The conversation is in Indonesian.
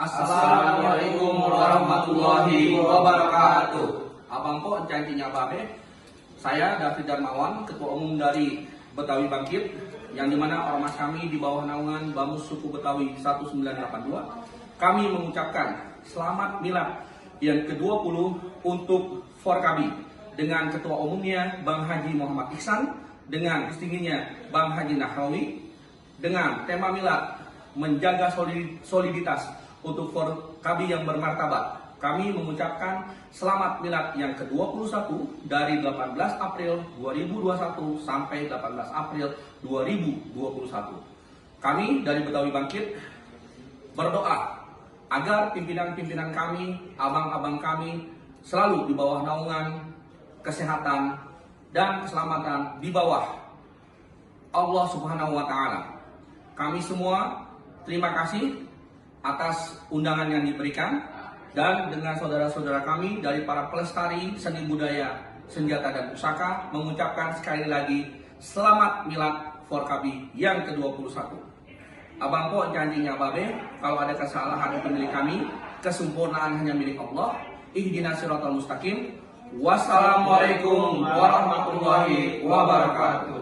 Assalamualaikum warahmatullahi wabarakatuh. Abang po janjinya babe. Saya David Darmawan, Ketua Umum dari Betawi Bangkit, yang dimana ormas kami di bawah naungan Bamus Suku Betawi 1982. Kami mengucapkan selamat milad yang ke-20 untuk Forkabi dengan Ketua Umumnya Bang Haji Muhammad Ihsan, dengan distinginya Bang Haji Nahrawi, dengan tema milad menjaga soliditas untuk Forkabi yang bermartabat. Kami mengucapkan selamat milad yang ke-21 dari 18 April 2021 sampai 18 April 2021. Kami dari Betawi Bangkit berdoa agar pimpinan-pimpinan kami, abang-abang kami selalu di bawah naungan kesehatan dan keselamatan di bawah Allah Subhanahu wa Ta'ala. Kami semua terima kasih atas undangan yang diberikan, dan dengan saudara-saudara kami dari para pelestari seni budaya, senjata dan pusaka mengucapkan sekali lagi selamat milad Forkabi yang ke-21. Abang po janjinya babe, kalau ada kesalahan itu milik kami, kesempurnaan hanya milik Allah. Ihdinas siratal mustaqim. Wassalamualaikum warahmatullahi wabarakatuh.